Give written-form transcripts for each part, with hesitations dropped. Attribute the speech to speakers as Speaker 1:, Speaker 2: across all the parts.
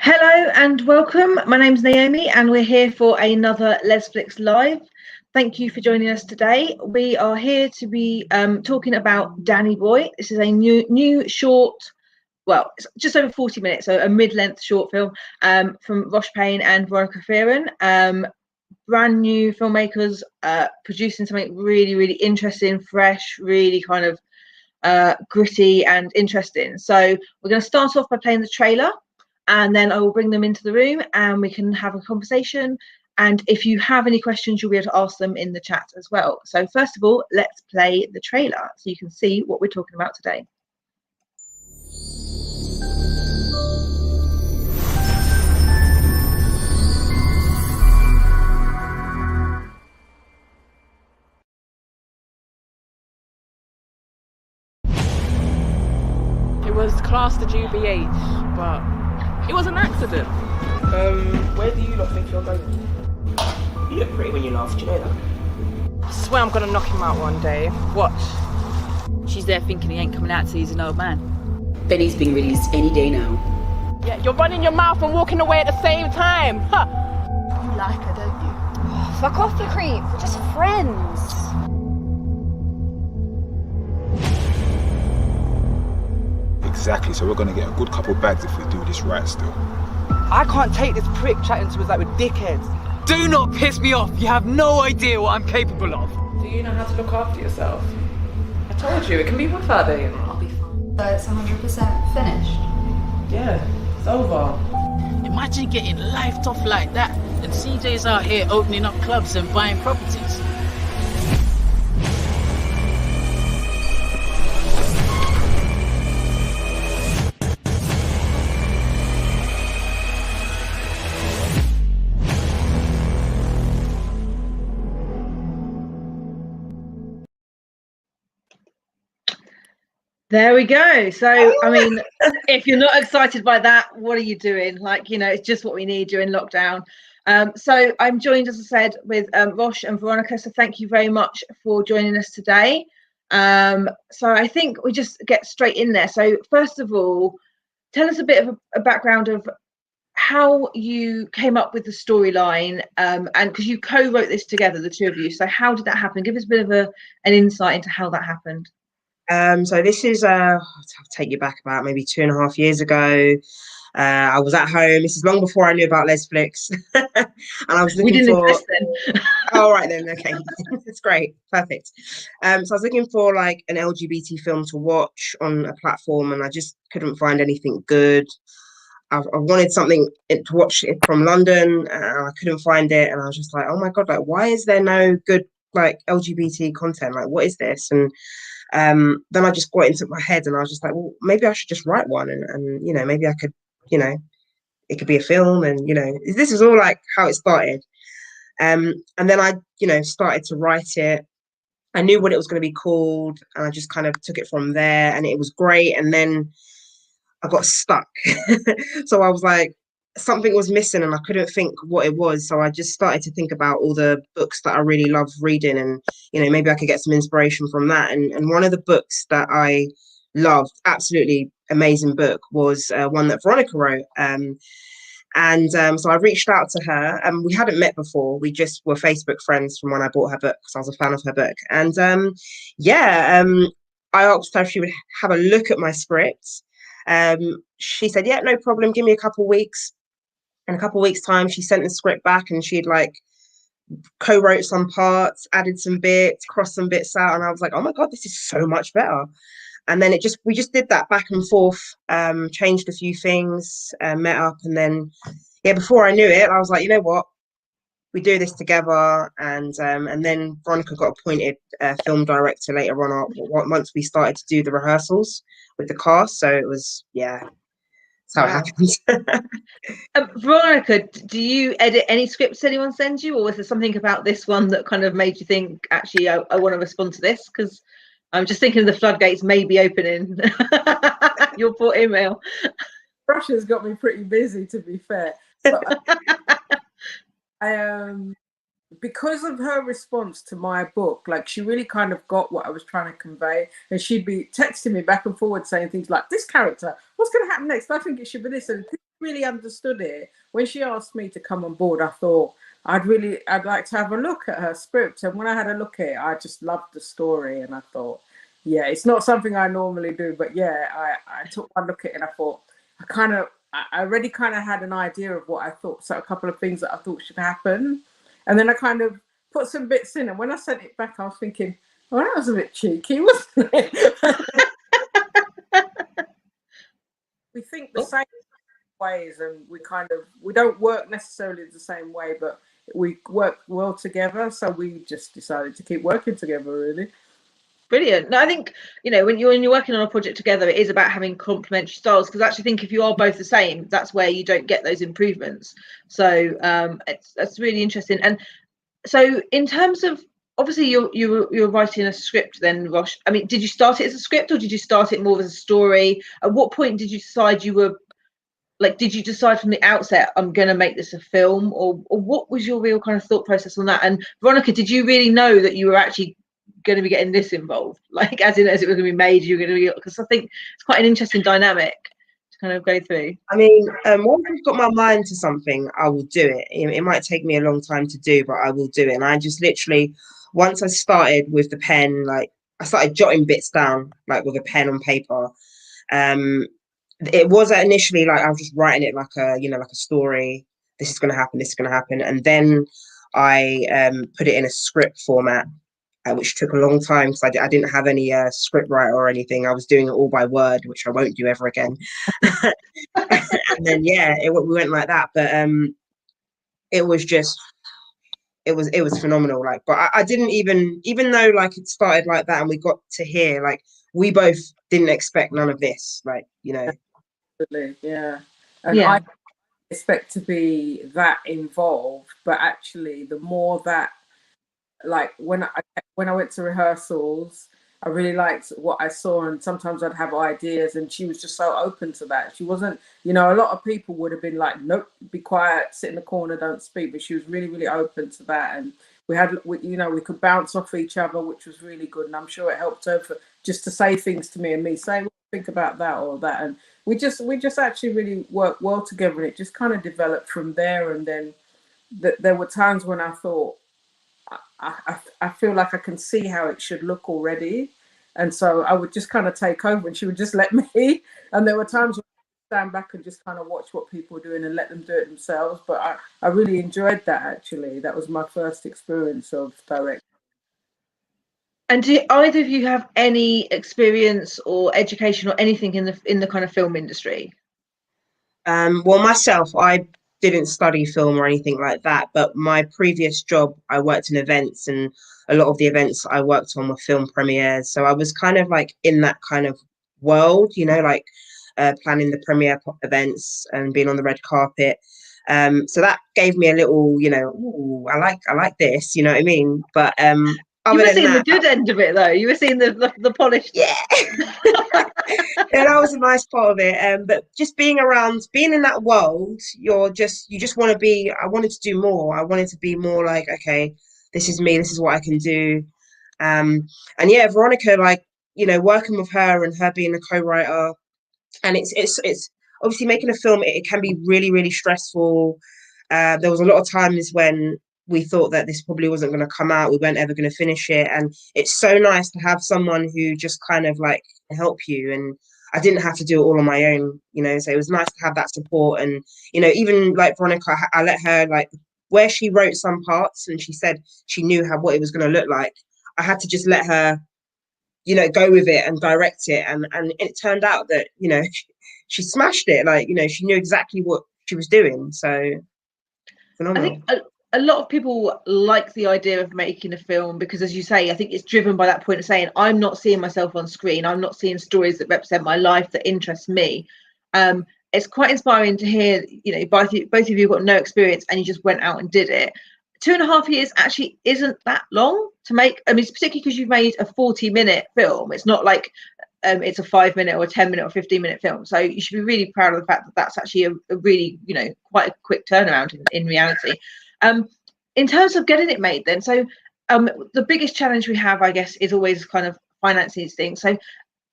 Speaker 1: Hello and welcome. My name's Naomi and we're here for another Lesflicks Live. Thank you for joining us today. We are here to be talking about Danny Boy. This is a new short, well, it's just over 40 minutes, so a mid-length short film from Payne and Veronia Fearon. Brand new filmmakers producing something really interesting, fresh, really kind of gritty and interesting. So we're going to start off by playing the trailer, and then I will bring them into the room and we can have a conversation. And if you have any questions, you'll be able to ask them in the chat as well. So first of all, let's play the trailer so you can see what we're talking about today.
Speaker 2: It was classed a GBH, but it was an accident.
Speaker 3: Where do you lot think you're going? You look pretty when you laugh, do you know that?
Speaker 2: I swear I'm gonna knock him out one day. Watch.
Speaker 4: She's there thinking he ain't coming out till he's an old man.
Speaker 5: Benny's being released any day now.
Speaker 2: Yeah, you're running your mouth and walking away at the same time. Huh.
Speaker 4: You like her, don't you?
Speaker 6: Oh, fuck off the creep. We're just friends.
Speaker 7: Exactly, so we're gonna get a good couple bags if we do this right still.
Speaker 8: I can't take this prick chatting to us like we're dickheads.
Speaker 9: Do not piss me off. You have no idea what I'm capable of.
Speaker 2: Do you know how to look after yourself? I told you, it can be rough out there, you know.
Speaker 6: I'll be fine. So it's 100% finished?
Speaker 2: Yeah, it's over.
Speaker 4: Imagine getting lifed off like that, and CJ's out here opening up clubs and buying properties.
Speaker 1: There we go. So, I mean, if you're not excited by that, what are you doing? Like, you know, it's just what we need during lockdown. So I'm joined, as I said, with Roch and Veronica. So thank you very much for joining us today. So I think we just get straight in there. So first of all, tell us a bit of a background of how you came up with the storyline, and because you co-wrote this together, the two of you. So how did that happen? Give us a bit of an insight into how that happened.
Speaker 3: So this is, I'll take you back about maybe 2.5 years ago. I was at home. This is long before I knew about Lesflicks. And I was looking for...
Speaker 1: then.
Speaker 3: Oh, right then, okay. That's great, perfect. So I was looking for like an LGBT film to watch on a platform and I just couldn't find anything good. I wanted something to watch it from London and I couldn't find it. And I was just like, oh my God, like why is there no good like LGBT content? Like what is this? And then I just got into my head and I was just like, well, maybe I should just write one and you know, maybe I could, you know, it could be a film and, you know, this is all like how it started. And then I, you know, started to write it. I knew what it was going to be called and I just kind of took it from there and it was great. And then I got stuck. So I was like, something was missing and I couldn't think what it was. So I just started to think about all the books that I really love reading and, you know, maybe I could get some inspiration from that. And one of the books that I loved, absolutely amazing book, was one that Veronica wrote. So I reached out to her and we hadn't met before. We just were Facebook friends from when I bought her book because I was a fan of her book. And I asked her if she would have a look at my script. She said, yeah, no problem. Give me a couple of weeks. In a couple of weeks' time, she sent the script back and she'd like co-wrote some parts, added some bits, crossed some bits out. And I was like, oh my God, this is so much better. And then we just did that back and forth, changed a few things, met up. And then, yeah, before I knew it, I was like, you know what, we do this together. And then Veronica got appointed film director later on once we started to do the rehearsals with the cast. So it was, yeah. How it happens.
Speaker 1: Veronica, do you edit any scripts anyone sends you, or was there something about this one that kind of made you think, actually, I want to respond to this? Because I'm just thinking the floodgates may be opening. Your poor email.
Speaker 10: Russia's got me pretty busy, to be fair. But I because of her response to my book, like she really kind of got what I was trying to convey, and she'd be texting me back and forward saying things like, this character, what's going to happen next? I think it should be this, and really understood it. When she asked me to come on board, I thought I'd like to have a look at her script. And when I had a look at it, I just loved the story. And I thought, yeah, it's not something I normally do, but yeah, I took one look at it and I thought, I already kind of had an idea of what I thought. So a couple of things that I thought should happen. And then I kind of put some bits in. And when I sent it back, I was thinking, oh, that was a bit cheeky, wasn't it? We think the same ways, and we don't work necessarily the same way, but we work well together. So we just decided to keep working together, really.
Speaker 1: Brilliant. No, I think, you know, when you're working on a project together, it is about having complementary styles, because I actually think if you are both the same, that's where you don't get those improvements. So that's really interesting. And so in terms of, obviously you're writing a script then, Rosh. I mean, did you start it as a script, or did you start it more as a story? At what point did you decide you were, like, did you decide from the outset, I'm going to make this a film, or what was your real kind of thought process on that? And Veronica, did you really know that you were actually going to be getting this involved, like as it was going to be made, you're going to be, because I think it's quite an interesting dynamic to kind of go through.
Speaker 3: I mean, once I've got my mind to something, I will do it. It might take me a long time to do, but I will do it. And I just literally, once I started with the pen, like I started jotting bits down, like with a pen on paper. It was initially like I was just writing it like a, like a story. This is going to happen. This is going to happen. And then I put it in a script format, which took a long time because I didn't have any script writer or anything. I was doing it all by word, which I won't do ever again. And then we went like that. But it was just, it was phenomenal. Like, but I didn't even though like it started like that and we got to here, like we both didn't expect none of this. Like,
Speaker 10: Absolutely, yeah. And I didn't expect to be that involved, but actually the more that, like when I went to rehearsals, I really liked what I saw, and sometimes I'd have ideas, and she was just so open to that. She wasn't, a lot of people would have been like, nope, be quiet, sit in the corner, don't speak, but she was really, really open to that. And we could bounce off each other, which was really good, and I'm sure it helped her just to say things to me, and me say, well, think about that or that, and we just actually really worked well together, and it just kind of developed from there. And then there were times when I thought, I feel like I can see how it should look already, and so I would just kind of take over, and she would just let me. And there were times when I stand back and just kind of watch what people are doing and let them do it themselves. But I really enjoyed that. Actually, that was my first experience of directing.
Speaker 1: And do either of you have any experience or education or anything in the kind of film industry?
Speaker 3: Well, myself, I didn't study film or anything like that, but my previous job, I worked in events, and a lot of the events I worked on were film premieres. So I was kind of like in that kind of world, like planning the premiere events and being on the red carpet. So that gave me a little, ooh, I like this, you know what I mean? But
Speaker 1: you were seeing the good end of it, though. You were seeing the polished.
Speaker 3: Yeah. Yeah, that was a nice part of it. But just being in that world, you just want to be. I wanted to do more. I wanted to be more like, okay, this is me. This is what I can do. And yeah, Veronica, like, working with her and her being a co-writer, and it's obviously making a film. It can be really, really stressful. There was a lot of times when we thought that this probably wasn't going to come out. We weren't ever going to finish it. And it's so nice to have someone who just kind of like help you. And I didn't have to do it all on my own, so it was nice to have that support. And, even like Veronica, I let her, like, where she wrote some parts and she said she knew what it was going to look like, I had to just let her, go with it and direct it. And it turned out that, she smashed it. Like, she knew exactly what she was doing. So phenomenal.
Speaker 1: I think a lot of people like the idea of making a film because, as you say, I think it's driven by that point of saying, I'm not seeing myself on screen. I'm not seeing stories that represent my life, that interest me. It's quite inspiring to hear, both of you got no experience and you just went out and did it. 2.5 years actually isn't that long to make. I mean, it's particularly because you've made a 40-minute film. It's not like it's a 5-minute or a 10-minute or 15-minute film. So you should be really proud of the fact that that's actually a really, quite a quick turnaround in reality. In terms of getting it made then, so the biggest challenge we have, I guess, is always kind of financing these things. So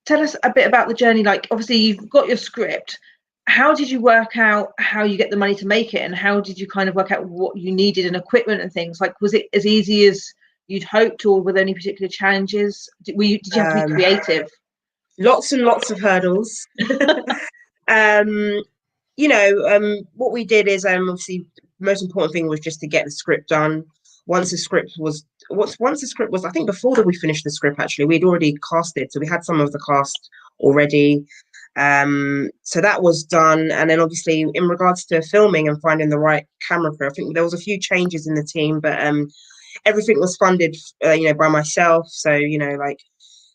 Speaker 1: tell us a bit about the journey. Like, obviously you've got your script. how did you work out how you get the money to make it, and how did you kind of work out what you needed and equipment and things? Like, was it as easy as you'd hoped, or were there any particular challenges? Did you have to be creative?
Speaker 3: Lots and lots of hurdles. You know, what we did is obviously the most important thing was just to get the script done. Once the script was, I think before that we finished the script, actually, we'd already casted, so we had some of the cast already. So that was done, and then obviously in regards to filming and finding the right camera crew, I think there was a few changes in the team, but everything was funded, you know, by myself. So you know, like,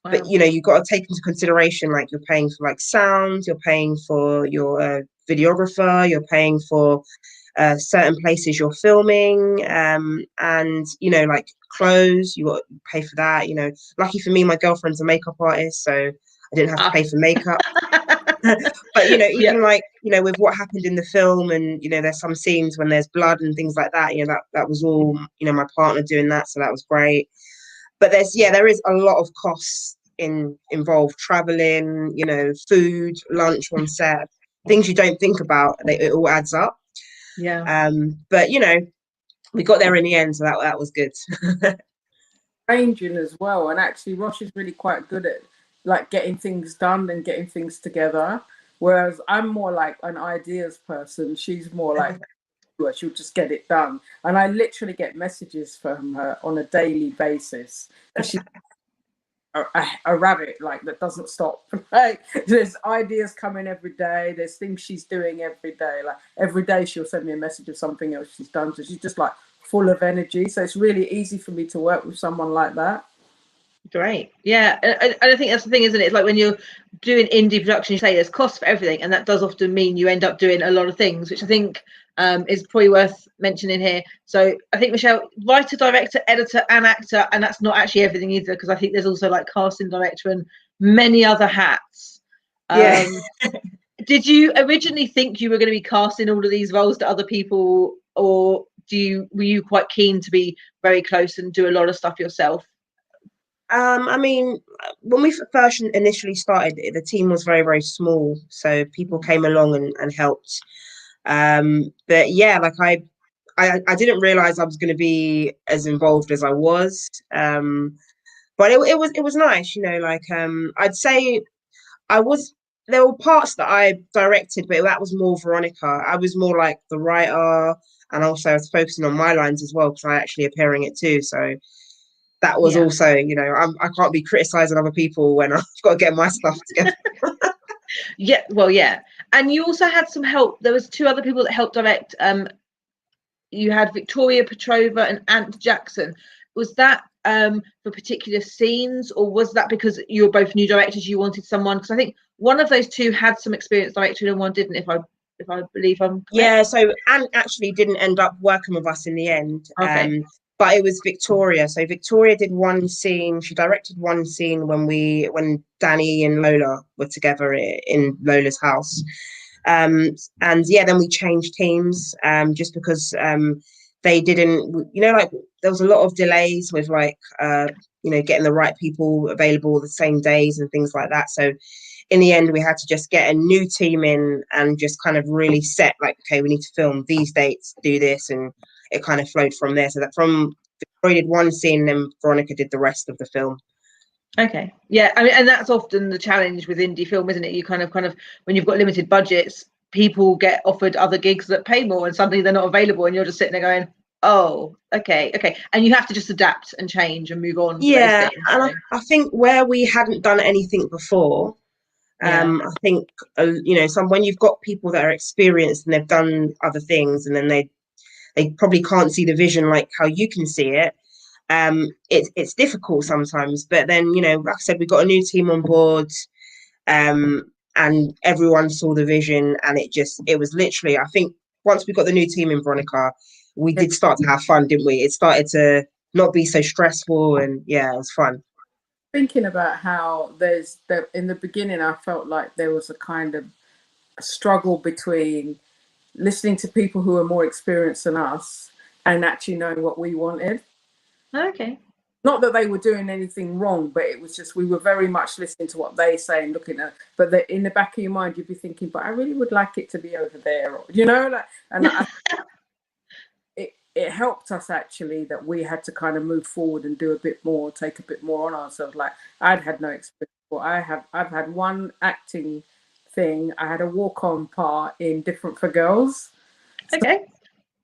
Speaker 3: wow. But you know, you've got to take into consideration, like, you're paying for like sound, you're paying for your videographer, you're paying for certain places you're filming, and you know, like clothes, you got to pay for that. You know, lucky for me, my girlfriend's a makeup artist, so I didn't have to pay for makeup. But you know, even like, you know, with what happened in the film, and you know, there's some scenes when there's blood and things like that, you know, that was all, you know, my partner doing that, so that was great. But there is a lot of costs involved, traveling, you know, food, lunch on set, things you don't think about. It all adds up. But you know, we got there in the end, so that was good.
Speaker 10: Arranging as well, and actually Rosh is really quite good at like getting things done and getting things together, whereas I'm more like an ideas person. She's more like she'll just get it done, and I literally get messages from her on a daily basis. She's a rabbit, like, that doesn't stop. Like, there's ideas coming every day, there's things she's doing every day. Like every day she'll send me a message of something else she's done, so she's just like full of energy. So it's really easy for me to work with someone like that.
Speaker 1: Great. Yeah, and I think that's the thing, isn't it? It's like when you're doing indie production, you say there's costs for everything, and that does often mean you end up doing a lot of things, which I think is probably worth mentioning here. So I think, Michelle, writer, director, editor, and actor, and that's not actually everything either, because I think there's also like casting director and many other hats. Did you originally think you were going to be casting all of these roles to other people, or were you quite keen to be very close and do a lot of stuff yourself?
Speaker 3: I mean, when we first initially started, the team was very, very small, so people came along and helped. But yeah, like I didn't realize I was going to be as involved as I was. But it was nice, you know. Like I'd say there were parts that I directed, but that was more Veronica. I was more like the writer, and also I was focusing on my lines as well, because I actually appear in it too. So that was also, you know, I can't be criticizing other people when I've got to get my stuff together.
Speaker 1: Yeah. And you also had some help. There was two other people that helped direct. You had Victoria Petrova and Ant Jackson. Was that for particular scenes, or was that because you were both new directors, you wanted someone? Because I think one of those two had some experience directing and one didn't, if I believe I'm correct.
Speaker 3: Yeah, so Ant actually didn't end up working with us in the end. Okay. But it was Victoria. So Victoria did one scene. She directed one scene when Danny and Lola were together in Lola's house. And yeah, then we changed teams just because they didn't, you know, like there was a lot of delays with like, you know, getting the right people available the same days and things like that. So in the end, we had to just get a new team in and just kind of really set like, okay, we need to film these dates, do this, and it kind of flowed from there. So that from Victoria did one scene, then Veronica did the rest of the film.
Speaker 1: Okay. Yeah. I mean, and that's often the challenge with indie film, isn't it? You kind of when you've got limited budgets, people get offered other gigs that pay more, and suddenly they're not available, and you're just sitting there going, oh, okay. And you have to just adapt and change and move on.
Speaker 3: Yeah. And I think where we hadn't done anything before, I think, you know, when you've got people that are experienced and they've done other things, and then they probably can't see the vision like how you can see it. It's difficult sometimes, but then, you know, like I said, we got a new team on board, and everyone saw the vision, and it was literally, I think once we got the new team in Veronica, we did start to have fun, didn't we? It started to not be so stressful, and yeah, it was fun.
Speaker 10: Thinking about how in the beginning, I felt like there was a kind of a struggle between listening to people who are more experienced than us and actually knowing what we wanted.
Speaker 1: Okay.
Speaker 10: not that they were doing anything wrong, but it was just we were very much listening to what they say and looking at. But in the back of your mind, you'd be thinking, "But I really would like it to be over there," or, you know. Like, and it helped us actually that we had to kind of move forward and do a bit more, take a bit more on ourselves. Like I'd had no experience, but I've had one acting thing. I had a walk-on part in Different for Girls.
Speaker 1: Okay.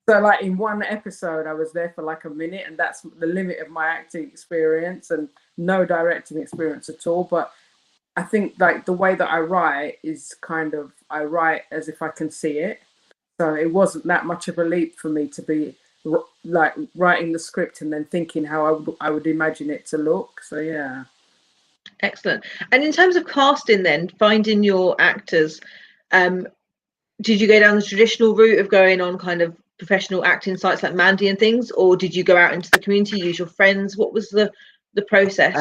Speaker 10: So like in one episode, I was there for like a minute, and that's the limit of my acting experience, and no directing experience at all. But I think like the way that I write is kind of, I write as if I can see it. So it wasn't that much of a leap for me to be like writing the script and then thinking how I would imagine it to look. So yeah.
Speaker 1: Excellent. And in terms of casting then, finding your actors, did you go down the traditional route of going on kind of professional acting sites like Mandy and things, or did you go out into the community, use your friends? What was the process?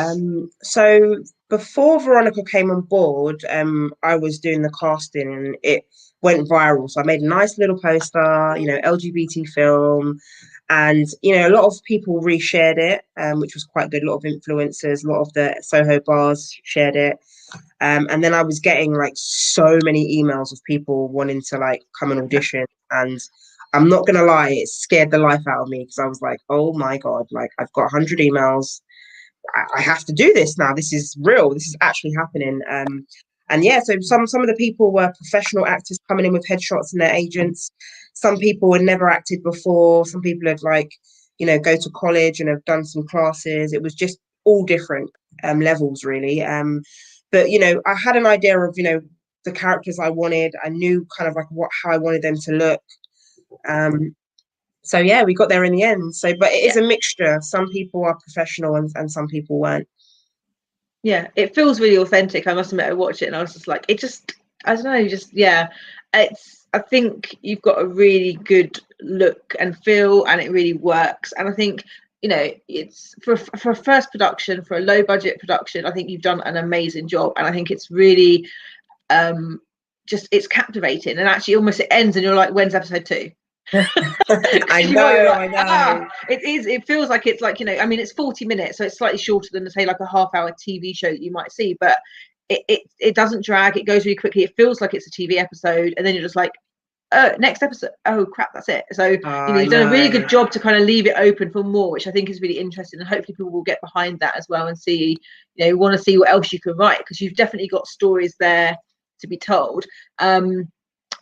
Speaker 3: So before Veronica came on board, I was doing the casting and it went viral. So I made a nice little poster, you know, LGBT film, and you know, a lot of people reshared it, which was quite good. A lot of influencers, a lot of the Soho bars shared it. And then I was getting like so many emails of people wanting to like come and audition, and I'm not gonna lie, it scared the life out of me because I was like, oh my God, like I've got 100 emails. I have to do this now. This is real. This is actually happening. And yeah, so some of the people were professional actors coming in with headshots and their agents. Some people had never acted before. Some people had like, you know, go to college and have done some classes. It was just all different levels really. But you know, I had an idea of, you know, the characters I wanted. I knew kind of like how I wanted them to look. So yeah, we got there in the end. So, but it is a mixture. Some people are professional and some people weren't.
Speaker 1: Yeah, it feels really authentic. I must admit, I watched it and I was just like, I don't know, I think you've got a really good look and feel, and it really works. And I think, you know, it's for a first production, for a low budget production, I think you've done an amazing job. And I think it's really it's captivating, and actually almost it ends and you're like, when's episode 2?
Speaker 3: I know.
Speaker 1: It feels like it's like, you know, I mean, it's 40 minutes, so it's slightly shorter than say like a half-hour TV show that you might see, but it doesn't drag. It goes really quickly. It feels like it's a TV episode, and then you're just like, oh, next episode, oh crap, that's it. So you know, you've done a really good job to kind of leave it open for more, which I think is really interesting, and hopefully people will get behind that as well and see, you know, want to see what else you can write, because you've definitely got stories there to be told.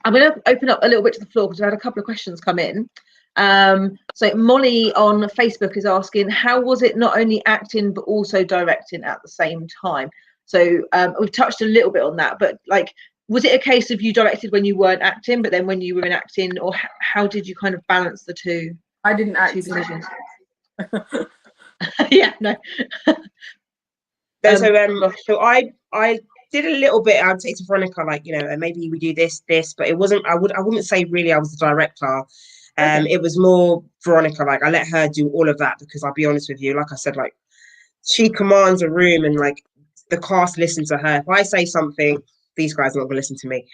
Speaker 1: I'm going to open up a little bit to the floor because I've had a couple of questions come in. So Molly on Facebook is asking, how was it not only acting but also directing at the same time? So we've touched a little bit on that, but like, was it a case of you directed when you weren't acting, but then when you were in acting, or how did you kind of balance the two?
Speaker 10: I didn't act.
Speaker 1: Yeah, no.
Speaker 3: So I did a little bit. I'd say to Veronica, like, you know, maybe we do this, but it wasn't. I wouldn't say really I was the director. It was more Veronica. Like, I let her do all of that because I'll be honest with you, like I said, like she commands a room and like the cast listen to her. If I say something, these guys are not going to listen to me.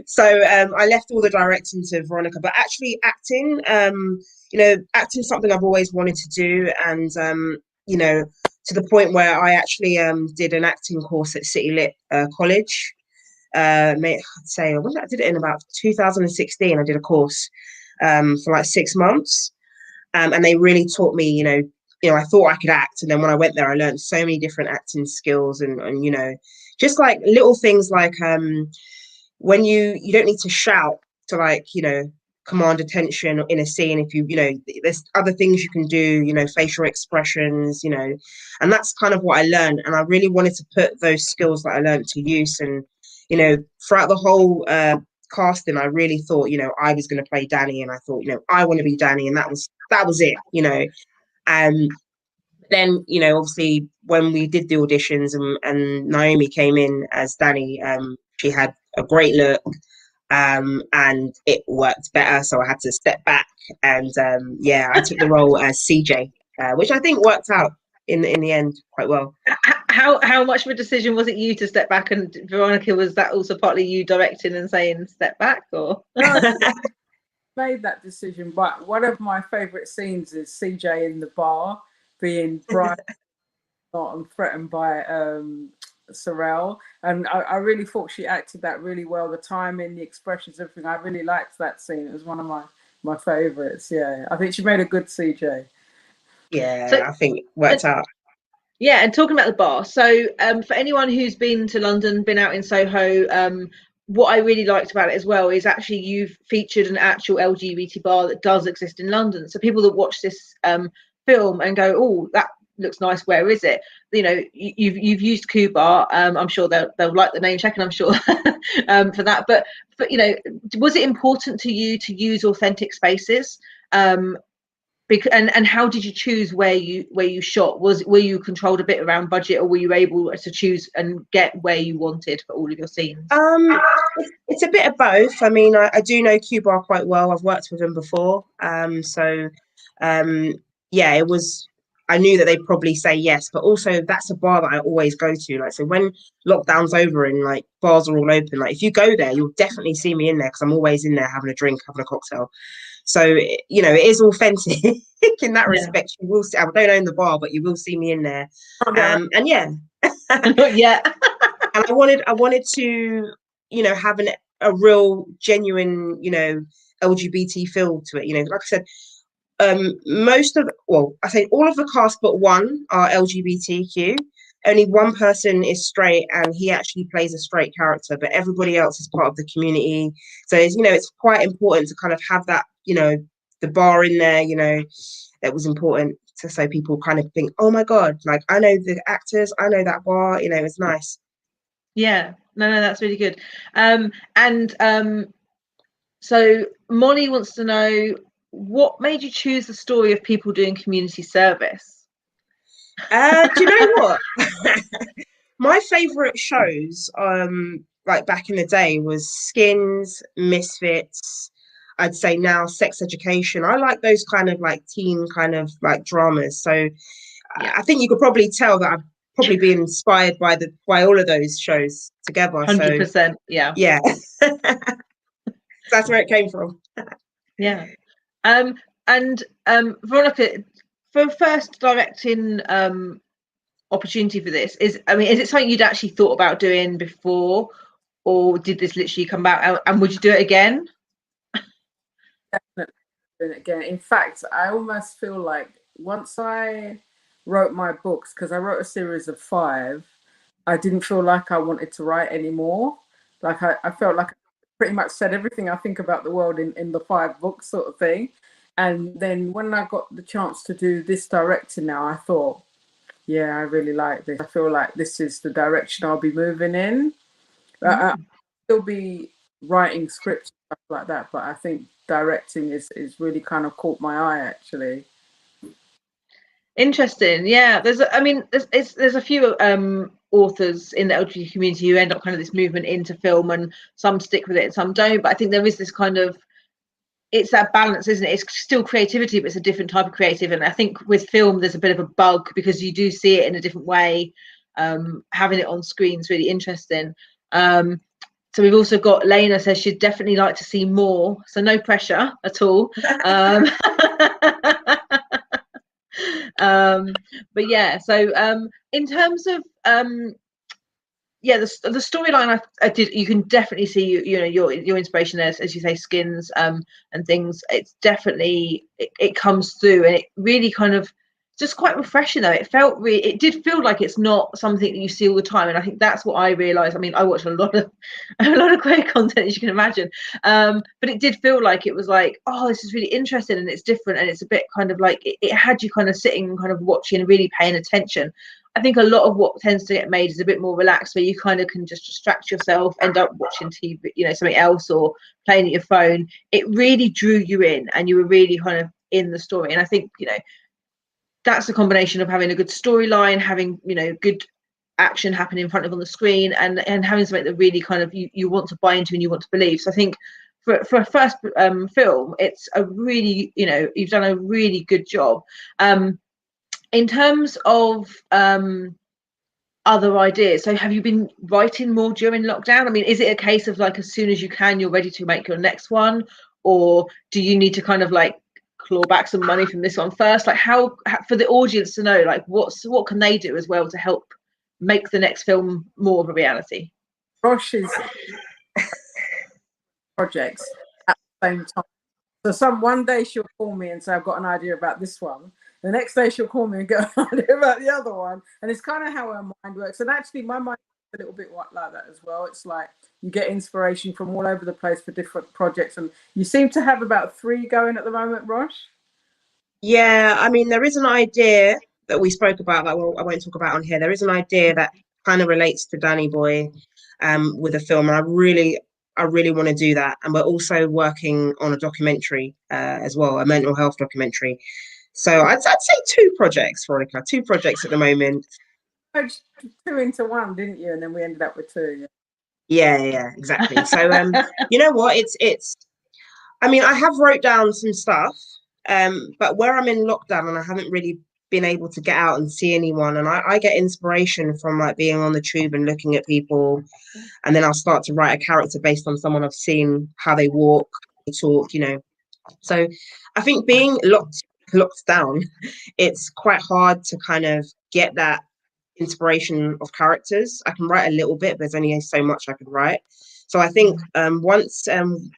Speaker 3: So I left all the directing to Veronica, but actually acting, you know, acting is something I've always wanted to do, and you know, to the point where I actually did an acting course at City Lit College. I did it in about 2016. I did a course for like 6 months, and they really taught me, you know, I thought I could act, and then when I went there, I learned so many different acting skills, and you know, just like little things like when you don't need to shout to, like, you know, command attention in a scene. If you know, there's other things you can do, you know, facial expressions, you know, and that's kind of what I learned, and I really wanted to put those skills that I learned to use. And you know, throughout the whole casting, I really thought, you know, I was going to play Danny, and I thought, you know, I want to be Danny, and that was it, you know. Then, you know, obviously when we did the auditions and Naomi came in as Danny, she had a great look, and it worked better, so I had to step back, and yeah, I took the role as CJ, which I think worked out in the end quite well.
Speaker 1: How much of a decision was it you to step back, and Veronica, was that also partly you directing and saying step back, or?
Speaker 10: No, made that decision, but one of my favorite scenes is CJ in the bar, being bribed and threatened by Sorrel, and I really thought she acted that really well. The timing, the expressions, everything. I really liked that scene. It was one of my favorites. Yeah, I think she made a good CJ.
Speaker 3: Yeah,
Speaker 1: So,
Speaker 3: I think it worked out.
Speaker 1: Yeah, and talking about the bar, so for anyone who's been to London, been out in Soho, what I really liked about it as well is actually you've featured an actual LGBT bar that does exist in London. So people that watch this film and go, oh, that looks nice, where is it? You know, you've used Kubar. I'm sure they'll like the name check, and I'm sure for that. But you know, was it important to you to use authentic spaces? And how did you choose where you shot? Were you controlled a bit around budget, or were you able to choose and get where you wanted for all of your scenes?
Speaker 3: It's a bit of both. I mean, I do know Cuba quite well. I've worked with them before. Yeah, it was. I knew that they'd probably say yes, but also that's a bar that I always go to. Like, so when lockdown's over and like bars are all open, like if you go there, you'll definitely see me in there because I'm always in there having a drink, having a cocktail. So, you know, it is authentic in that respect. You will see, I don't own the bar, but you will see me in there. And yeah.
Speaker 1: Yeah.
Speaker 3: And I wanted to, you know, have a real genuine, you know, LGBT feel to it. You know, like I said, I say all of the cast but one are LGBTQ. Only one person is straight, and he actually plays a straight character, but everybody else is part of the community. So it's, you know, it's quite important to kind of have that, you know, the bar in there, you know, that was important to, so people kind of think, oh my God, like I know the actors, I know that bar, you know, it's nice.
Speaker 1: Yeah, no, that's really good. So Molly wants to know, what made you choose the story of people doing community service?
Speaker 3: Do you know what? My favorite shows, like back in the day, was Skins, Misfits. I'd say now Sex Education. I like those kind of like teen kind of like dramas. So yeah. I think you could probably tell that I've probably been inspired by all of those shows together.
Speaker 1: 100%.
Speaker 3: So,
Speaker 1: yeah.
Speaker 3: That's where it came from.
Speaker 1: Yeah. Veronica, for first directing opportunity for this, is it something you'd actually thought about doing before, or did this literally come out, and would you do it again?
Speaker 10: Definitely doing it again. In fact, I almost feel like once I wrote my books, because I wrote a series of 5, I didn't feel like I wanted to write anymore. Like I felt like I pretty much said everything I think about the world in the 5 books sort of thing. And then when I got the chance to do this directing now, I thought, yeah, I really like this. I feel like this is the direction I'll be moving in. I'll still be writing scripts and stuff like that, but I think directing is really kind of caught my eye, actually.
Speaker 1: Interesting. Yeah, there's a few authors in the LGBT community who end up kind of this movement into film, and some stick with it and some don't. But I think there is this kind of, it's that balance, isn't it? It's still creativity, but it's a different type of creative. And I think with film, there's a bit of a bug because you do see it in a different way. Having it on screen is really interesting. So we've also got Lena says she'd definitely like to see more. So no pressure at all. But yeah, so in terms of the storyline, I did, you can definitely see your inspiration there, as you say, Skins and things. It's definitely it comes through, and it really kind of just quite refreshing though. It did feel like it's not something that you see all the time, and I think that's what I realized. I mean, I watch a lot of queer content, as you can imagine, but it did feel like it was like, oh, this is really interesting and it's different, and it's a bit kind of like it had you kind of sitting and kind of watching and really paying attention. I think a lot of what tends to get made is a bit more relaxed, where you kind of can just distract yourself, end up watching TV, something else, or playing at your phone. It really drew you in, and you were really kind of in the story. And I think that's a combination of having a good storyline, having good action happening in front of on the screen, and having something that really kind of you want to buy into and you want to believe. So I think for a first film, it's a really you've done a really good job. In terms of other ideas, so have you been writing more during lockdown? I mean, is it a case of like as soon as you can, you're ready to make your next one, or do you need to kind of like claw back some money from this one first? Like, how for the audience to know, like, what can they do as well to help make the next film more of a reality?
Speaker 10: Roche's projects at the same time. So one day she'll call me and say, I've got an idea about this one. The next day she'll call me and go, an idea about the other one. And it's kind of how her mind works. And actually my mind is a little bit like that as well. It's like you get inspiration from all over the place for different projects. And you seem to have about 3 going at the moment, Roche?
Speaker 3: Yeah, I mean, there is an idea that we spoke about that I won't talk about on here. There is an idea that kind of relates to Danny Boy with a film. And I really want to do that. And we're also working on a documentary as well, a mental health documentary. So I'd say 2 projects, Veronica, 2 projects at the moment.
Speaker 10: 2 into 1, didn't you? And then we ended up with 2.
Speaker 3: Yeah, exactly. So you know what? It's. I mean, I have wrote down some stuff, but where I'm in lockdown and I haven't really been able to get out and see anyone, and I get inspiration from like being on the tube and looking at people, and then I'll start to write a character based on someone I've seen, how they walk, they talk, you know. So I think being locked down, it's quite hard to kind of get that inspiration of characters. I can write a little bit, but there's only so much I can write. So I think once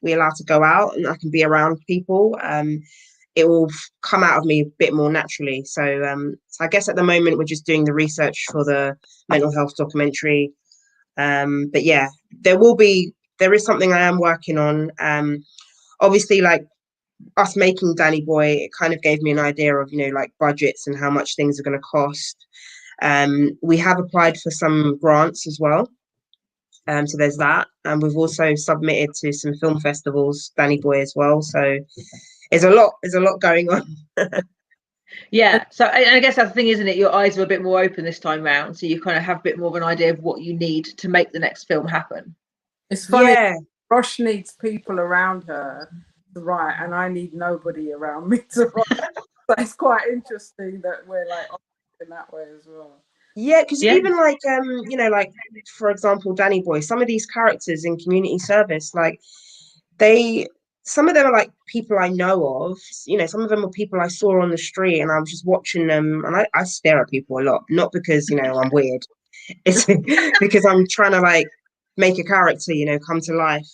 Speaker 3: we're allowed to go out and I can be around people, it will come out of me a bit more naturally. So I guess at the moment we're just doing the research for the mental health documentary. But yeah, there is something I am working on. Obviously, like us making Danny Boy, it kind of gave me an idea of, you know, like budgets and how much things are going to cost. We have applied for some grants as well. So there's that. And we've also submitted to some film festivals, Danny Boy as well. So there's a lot going on.
Speaker 1: Yeah. So I guess that's the thing, isn't it? Your eyes are a bit more open this time round. So you kind of have a bit more of an idea of what you need to make the next film happen.
Speaker 10: It's funny.
Speaker 3: Yeah.
Speaker 10: Roche needs people around her to write, and I need nobody around me to write. So it's quite interesting that we're like in that way as well.
Speaker 3: Yeah, because even like you know, like for example, Danny Boy, some of these characters in community service, like some of them are like people I know of, you know, some of them are people I saw on the street and I was just watching them, and I stare at people a lot, not because, you know, I'm weird, it's because I'm trying to like make a character, you know, come to life.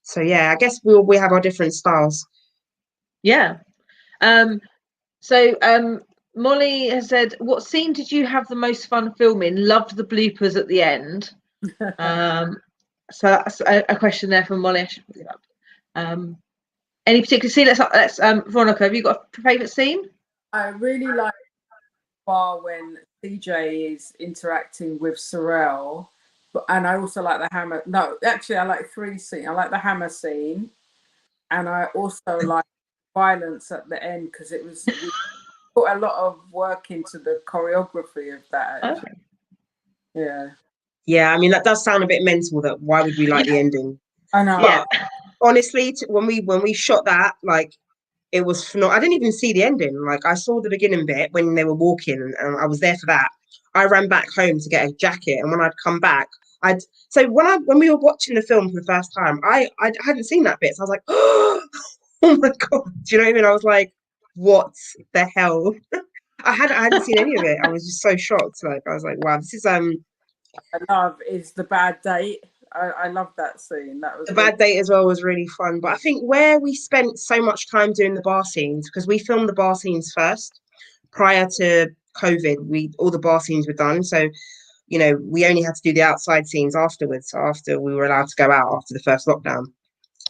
Speaker 3: So yeah, I guess we have our different styles.
Speaker 1: Yeah. So Molly has said, what scene did you have the most fun filming? Loved the bloopers at the end. So that's a question there from Molly. I should put it up. Any particular scene? Let's Veronica, have you got a favourite scene?
Speaker 10: I really like when CJ is interacting with Sorrel, and I also like the hammer. No, actually, I like 3 scenes. I like the hammer scene, and I also like violence at the end because it was. Put a lot of work into the choreography of that. Actually. Yeah,
Speaker 3: I mean, that does sound a bit mental. That why would we like the ending?
Speaker 10: I know.
Speaker 3: But honestly, when we shot that, like, it was phenomenal. I didn't even see the ending. Like, I saw the beginning bit when they were walking, and I was there for that. I ran back home to get a jacket, and when I'd come back, when we were watching the film for the first time, I hadn't seen that bit, so I was like, oh my god, do you know what I mean? I was like, what the hell? I hadn't seen any of it. I was just so shocked. Like, I was like, wow, this is
Speaker 10: I love is the bad date. I love that scene. That was
Speaker 3: the bad date as well was really fun. But I think where we spent so much time doing the bar scenes, because we filmed the bar scenes first prior to COVID, all the bar scenes were done. So, you know, we only had to do the outside scenes afterwards, after we were allowed to go out after the first lockdown.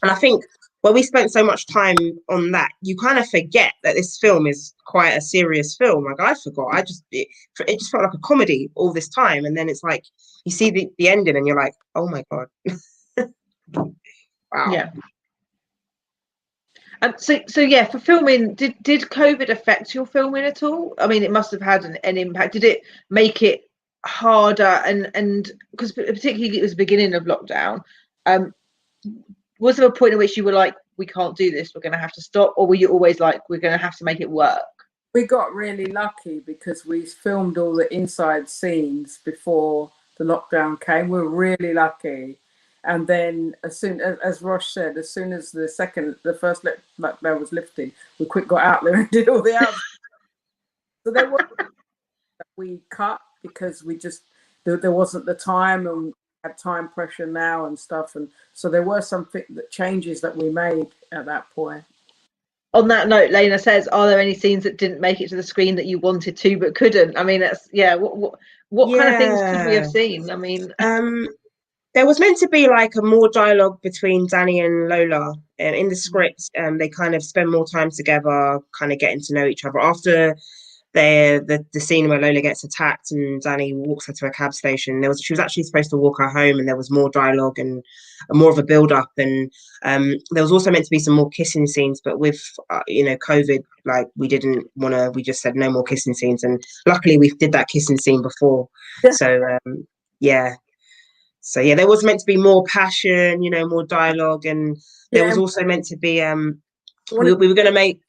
Speaker 3: And I think when we spent so much time on that, you kind of forget that this film is quite a serious film. Like, I forgot. It just felt like a comedy all this time. And then it's like, you see the ending and you're like, oh my God. Wow.
Speaker 1: Yeah. So yeah, for filming, did COVID affect your filming at all? I mean, it must have had an impact. Did it make it harder? And because particularly it was the beginning of lockdown, was there a point at which you were like, we can't do this, we're going to have to stop? Or were you always like, we're going to have to make it work?
Speaker 10: We got really lucky because we filmed all the inside scenes before the lockdown came. We were really lucky. And then as soon as Rosh said, as soon as the first lockdown was lifted, we quick got out there and did all the hours. So there was we cut because we just there wasn't the time, and we had time pressure now and stuff, and so there were some changes that we made at that point.
Speaker 1: On that note, Lena says, "Are there any scenes that didn't make it to the screen that you wanted to but couldn't?" I mean, that's what kind of things could we have seen? I mean,
Speaker 3: there was meant to be like a more dialogue between Danny and Lola, and in the script, they kind of spend more time together, kind of getting to know each other after the scene where Lola gets attacked and Danny walks her to a cab station. She was actually supposed to walk her home, and there was more dialogue and more of a build up, and there was also meant to be some more kissing scenes, but with COVID, like we didn't want to. We just said no more kissing scenes, and luckily we did that kissing scene before. So there was meant to be more passion, more dialogue, and there was also meant to be we were going to make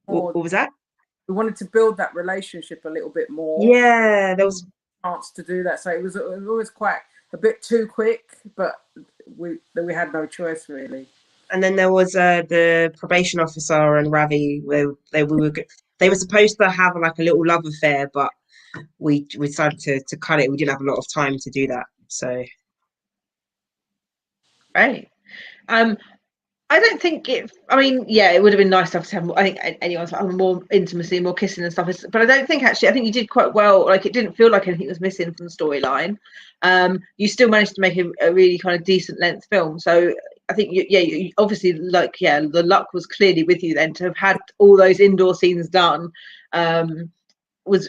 Speaker 3: what was that?
Speaker 10: We wanted to build that relationship a little bit more.
Speaker 3: Yeah, there was
Speaker 10: a chance to do that. So it was always quite a bit too quick, but we had no choice really.
Speaker 3: And then there was the probation officer and Ravi, where they were supposed to have like a little love affair, but we decided to cut it. We didn't have a lot of time to do that. So
Speaker 1: right. I don't think it. I mean, yeah, it would have been nice to have. I think anyone's like more intimacy, more kissing and stuff. But I don't think actually. I think you did quite well. Like it didn't feel like anything was missing from the storyline. You still managed to make a really kind of decent length film. So I think you obviously the luck was clearly with you then to have had all those indoor scenes done. Was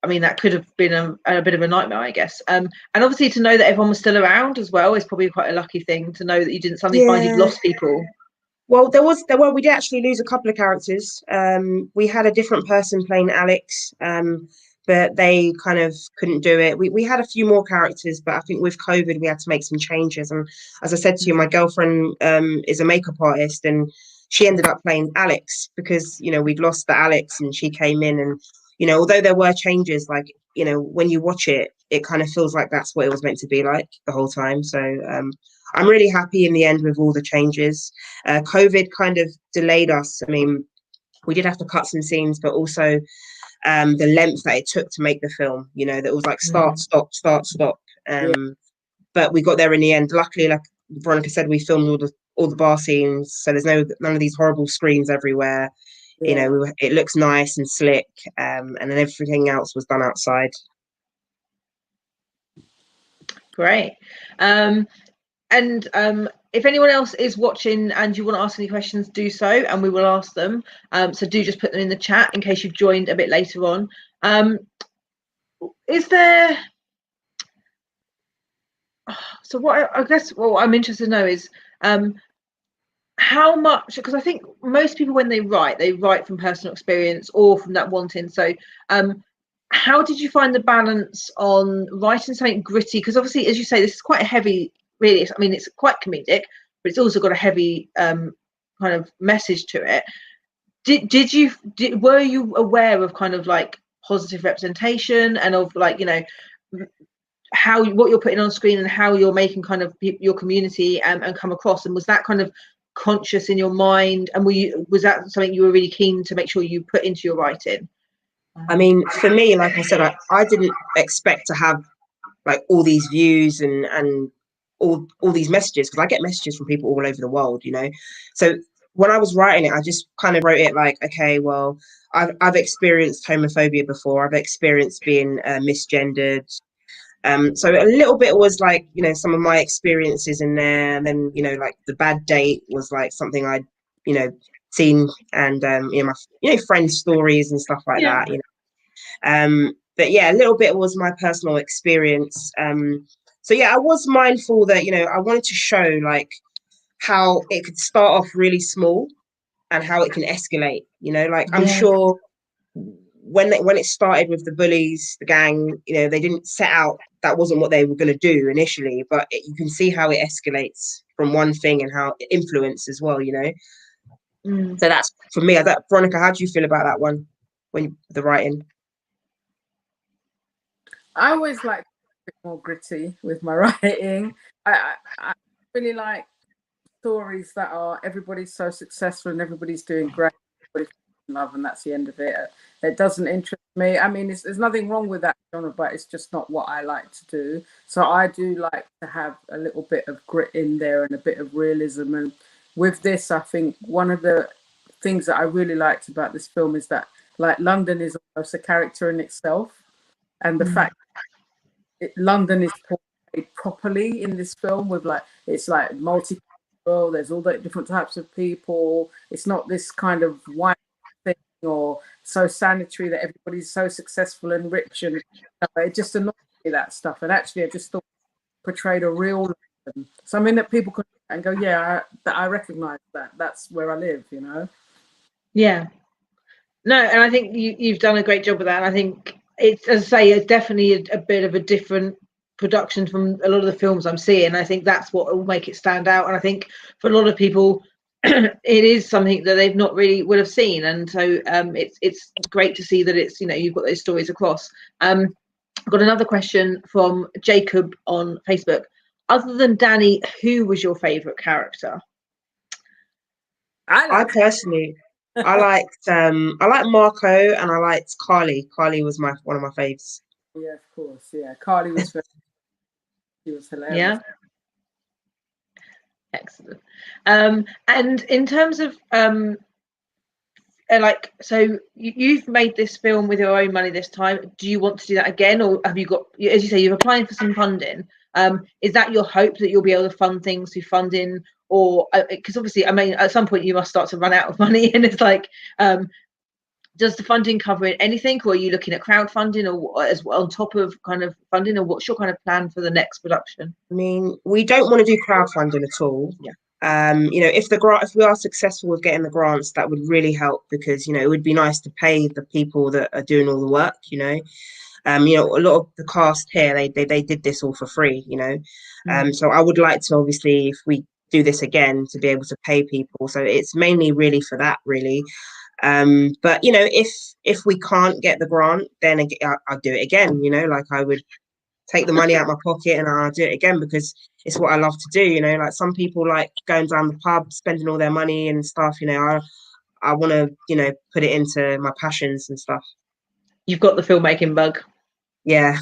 Speaker 1: I mean, that could have been a bit of a nightmare, I guess. And obviously to know that everyone was still around as well is probably quite a lucky thing, to know that you didn't suddenly find you'd lost people.
Speaker 3: Well, we did actually lose a couple of characters. We had a different person playing Alex, but they kind of couldn't do it. We had a few more characters, but I think with COVID, we had to make some changes. And as I said to you, my girlfriend is a makeup artist, and she ended up playing Alex because, we'd lost the Alex, and she came in, and although there were changes, like, when you watch it, it kind of feels like that's what it was meant to be like the whole time. So I'm really happy in the end with all the changes. COVID kind of delayed us. I mean, we did have to cut some scenes, but also the length that it took to make the film, that was like start, stop, start, stop. But we got there in the end. Luckily, like Veronica said, we filmed all the bar scenes, so there's none of these horrible screens everywhere. It looks nice and slick, and then everything else was done outside.
Speaker 1: Great. And if anyone else is watching and you want to ask any questions, do so, and we will ask them. So do just put them in the chat in case you've joined a bit later on. Is there? So what I guess what I'm interested to know is how much, because I think most people when they write from personal experience or from that wanting. So how did you find the balance on writing something gritty? Because obviously, as you say, this is quite a heavy, really, it's quite comedic, but it's also got a heavy kind of message to it. Were you aware of kind of like positive representation and of like, what you're putting on screen and how you're making kind of your community and come across? And was that kind of conscious in your mind, and was that something you were really keen to make sure you put into your writing?
Speaker 3: I mean, for me, like I said, I didn't expect to have like all these views and all these messages, because I get messages from people all over the world, so when I was writing it, I just kind of wrote it like, okay, well, I've experienced homophobia before, I've experienced being misgendered. So a little bit was like, some of my experiences in there. And then, like the bad date was like something I'd, seen, and, my, friends' stories and stuff like that, but yeah, a little bit was my personal experience. So yeah, I was mindful that, I wanted to show like how it could start off really small and how it can escalate, like I'm sure when it started with the bullies, the gang, they didn't set out, that wasn't what they were going to do initially, but you can see how it escalates from one thing and how it influences as well, So that's for me. Veronica, how do you feel about that one when the writing?
Speaker 10: I always like bit more gritty with my writing. I really like stories that are everybody's so successful and everybody's doing great, everybody's in love, and that's the end of it. It doesn't interest me. I mean, there's nothing wrong with that genre, but it's just not what I like to do. So I do like to have a little bit of grit in there and a bit of realism. And with this, I think one of the things that I really liked about this film is that, like, London is almost a character in itself, and the fact London is portrayed properly in this film with, like, it's like multicultural. There's all the different types of people. It's not this kind of white thing or so sanitary that everybody's so successful and rich, and it just annoys me, that stuff. And actually, I just thought it portrayed a real London, something that people could and go, yeah, I recognize that. That's where I live, you know.
Speaker 1: Yeah. No, and I think you've done a great job with that. And I think it's, as I say, it's definitely a bit of a different production from a lot of the films I'm seeing. I think that's what will make it stand out. And I think for a lot of people, it is something that they've not really would have seen. And so it's great to see that it's, you know, you've got those stories across. I've got another question from Jacob on Facebook. Other than Danny, who was your favourite character?
Speaker 3: I personally, I liked Marco, and I liked Carly. Carly was one of my faves.
Speaker 10: Yeah, of course. Yeah, Carly was she was hilarious.
Speaker 1: Yeah. Excellent. And in terms of like, so you've made this film with your own money this time. Do you want to do that again, or have you got, as you say, you're applying for some funding? Is that your hope that you'll be able to fund things through funding, or because obviously, I mean, at some point you must start to run out of money, and it's like, does the funding cover anything, or are you looking at crowdfunding, or as well on top of kind of funding, or what's your kind of plan for the next production?
Speaker 3: I mean, we don't want to do crowdfunding at all.
Speaker 1: Yeah.
Speaker 3: You know, if we are successful with getting the grants, that would really help, because, you know, it would be nice to pay the people that are doing all the work, you know. You know, a lot of the cast here, they did this all for free, you know. So I would like to, obviously, if we do this again, to be able to pay people. So it's mainly really for that, really. But, you know, if we can't get the grant, then I'll do it again, you know, like I would take the money out of my pocket and I'll do it again, because it's what I love to do, you know. Like, some people like going down the pub, spending all their money and stuff, you know. I want to, you know, put it into my passions and stuff.
Speaker 1: You've got the filmmaking bug.
Speaker 3: Yeah.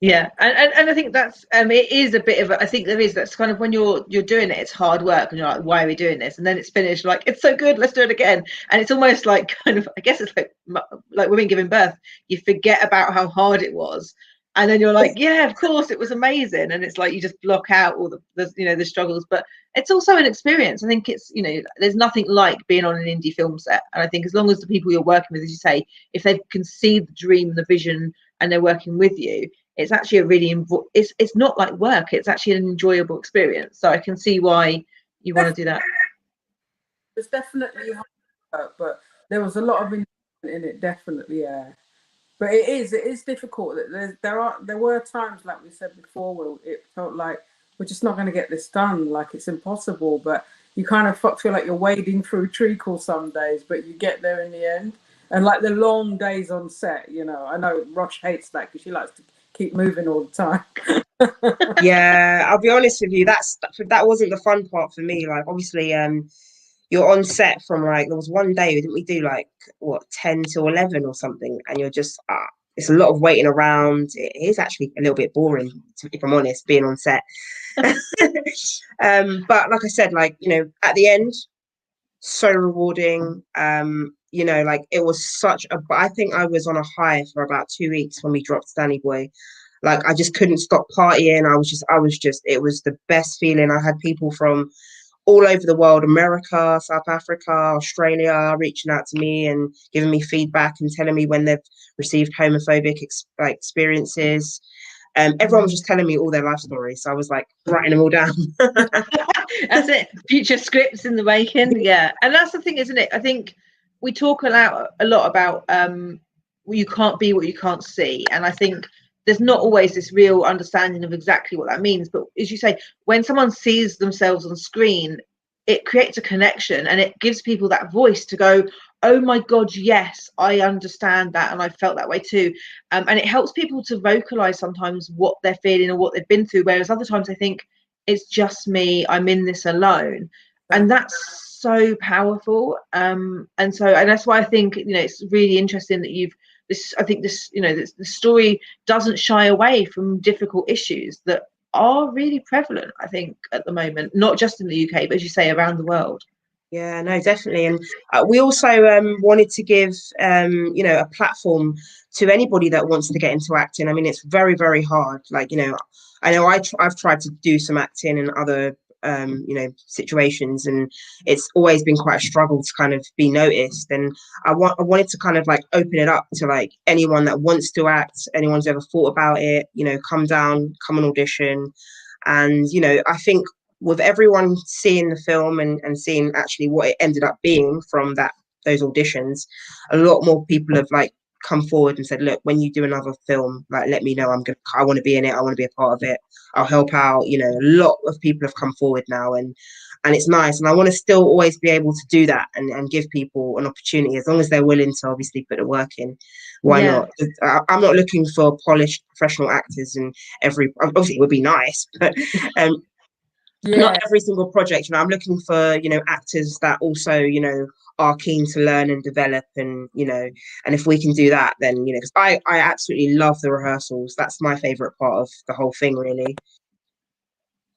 Speaker 1: Yeah, and I think that's it is a bit of I think there is, that's kind of when you're doing it, it's hard work, and you're like, why are we doing this? And then it's finished, like, it's so good, let's do it again. And it's almost like, kind of, I guess it's like women giving birth, you forget about how hard it was, and then you're like, yeah, of course it was amazing. And it's like you just block out all the you know, the struggles, but it's also an experience. I think it's, you know, there's nothing like being on an indie film set, and I think as long as the people you're working with, as you say, if they can see the dream and the vision and they're working with you, it's actually a really it's not like work, it's actually an enjoyable experience. So I can see why you want to do that.
Speaker 10: It's definitely hard work, but there was a lot of investment in it, definitely, yeah. But it is difficult. There were times, like we said before, where it felt like we're just not going to get this done, like it's impossible. But you kind of feel like you're wading through treacle some days, but you get there in the end. And like the long days on set, you know, I know Roch hates that because she likes to keep moving all the time.
Speaker 3: Yeah, I'll be honest with you, that wasn't the fun part for me. Like, obviously, you're on set from, like, there was one day, didn't we do like 10 to 11 or something, and you're just it's a lot of waiting around. It is actually a little bit boring, if I'm honest, being on set. But like I said, like, you know, at the end, so rewarding. You know, like, it was I think I was on a high for about 2 weeks when we dropped Danny Boy. Like, I just couldn't stop partying. I was just it was the best feeling. I had people from all over the world, America, South Africa, Australia, reaching out to me and giving me feedback and telling me when they've received homophobic experiences. Everyone was just telling me all their life stories, so I was like writing them all down.
Speaker 1: That's it, future scripts in the making. Yeah, and that's the thing, isn't it? I think we talk a lot about you can't be what you can't see, and I think there's not always this real understanding of exactly what that means. But as you say, when someone sees themselves on screen, it creates a connection, and it gives people that voice to go, oh my God, yes, I understand that, and I felt that way too. And it helps people to vocalize sometimes what they're feeling or what they've been through, whereas other times I think it's just me, I'm in this alone. And that's so powerful. And that's why I think, it's really interesting that I think this, the story doesn't shy away from difficult issues that are really prevalent, I think, at the moment, not just in the UK, but as you say, around the world.
Speaker 3: Yeah, no, definitely. And we also wanted to give, a platform to anybody that wants to get into acting. I mean, it's very, very hard. Like, I know I've tried to do some acting in other, situations, and it's always been quite a struggle to kind of be noticed. And I wanted to kind of like open it up to like anyone that wants to act, anyone who's ever thought about it, come down, come and audition. And, I think with everyone seeing the film and seeing actually what it ended up being from those auditions, a lot more people have like come forward and said, look, when you do another film, like, let me know. I want to be in it. I want to be a part of it. I'll help out. A lot of people have come forward now, and it's nice. And I want to still always be able to do that and give people an opportunity, as long as they're willing to obviously put the work in. Why not? I'm not looking for polished professional actors, and obviously it would be nice, but not every single project. I'm looking for, actors that also, are keen to learn and develop, and and if we can do that, then because I absolutely love the rehearsals. That's my favorite part of the whole thing, really.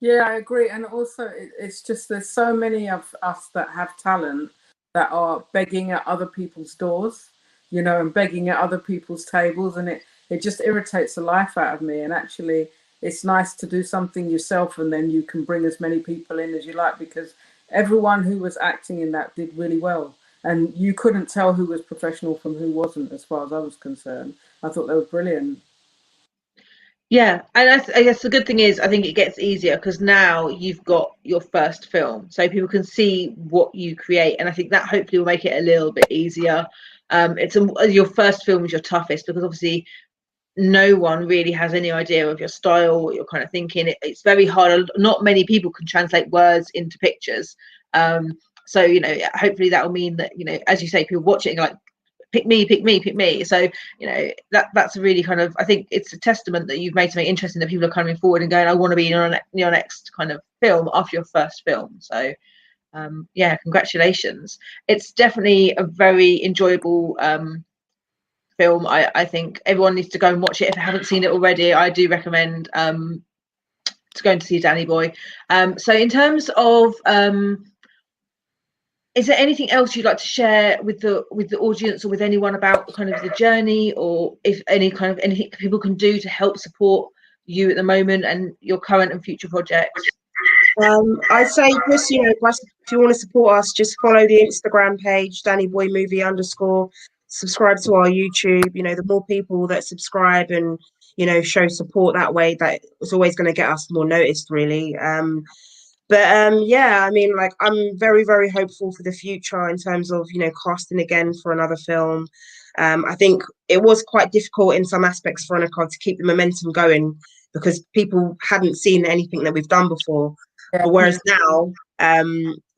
Speaker 10: Yeah, I agree. And also it's just there's so many of us that have talent that are begging at other people's doors, and begging at other people's tables, and it just irritates the life out of me. And actually it's nice to do something yourself, and then you can bring as many people in as you like, because everyone who was acting in that did really well, and you couldn't tell who was professional from who wasn't, as far as I was concerned. I thought they were brilliant.
Speaker 1: Yeah, and I guess the good thing is I think it gets easier because now you've got your first film, so people can see what you create, and I think that hopefully will make it a little bit easier. Your first film is your toughest, because obviously no one really has any idea of your style, what you're kind of thinking. It's very hard. Not many people can translate words into pictures. So hopefully that will mean that, as you say, people watch it and like, pick me, pick me, pick me. So that's a really kind of, I think it's a testament that you've made something interesting, that people are coming forward and going, I want to be in your next kind of film after your first film. So congratulations. It's definitely a very enjoyable film. I think everyone needs to go and watch it if they haven't seen it already. I do recommend to go and see Danny Boy. So in terms of is there anything else you'd like to share with the audience or with anyone about kind of the journey, or if anything people can do to help support you at the moment and your current and future projects?
Speaker 3: I'd say just, if you want to support us, just follow the Instagram page, DannyBoyMovie_. Subscribe to our YouTube. The more people that subscribe and, show support that way, that it's always going to get us more noticed, really. I mean, like, I'm very, very hopeful for the future in terms of, casting again for another film. I think it was quite difficult in some aspects for Annika to keep the momentum going, because people hadn't seen anything that we've done before.
Speaker 10: Yeah.
Speaker 3: But whereas now,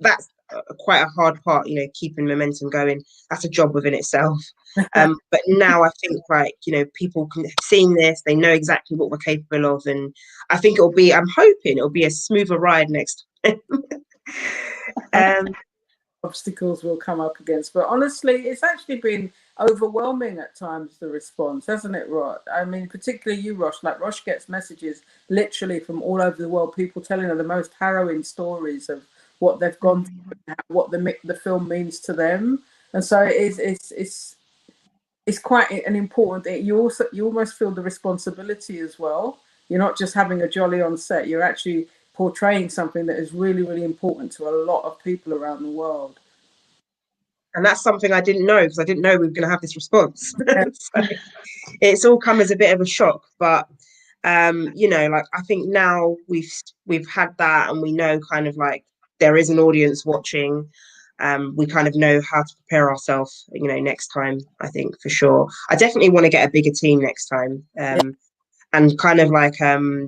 Speaker 3: that's quite a hard part, keeping momentum going. That's a job within itself. But now I think, like, people can seeing this, they know exactly what we're capable of, and I think I'm hoping it'll be a smoother ride next time.
Speaker 10: Obstacles will come up against, but honestly, it's actually been overwhelming at times, the response, hasn't it, Rosh? I mean, particularly you, Rosh. Like, Rosh gets messages literally from all over the world, people telling her the most harrowing stories of what they've gone through, what the film means to them. And so it's quite an important thing. You almost feel the responsibility as well. You're not just having a jolly on set, you're actually portraying something that is really, really important to a lot of people around the world.
Speaker 3: And that's something I didn't know, because I didn't know we were going to have this response. So it's all come as a bit of a shock, but like, I think now we've had that, and we know kind of like there is an audience watching. We kind of know how to prepare ourselves, next time, I think, for sure. I definitely want to get a bigger team next time. And kind of like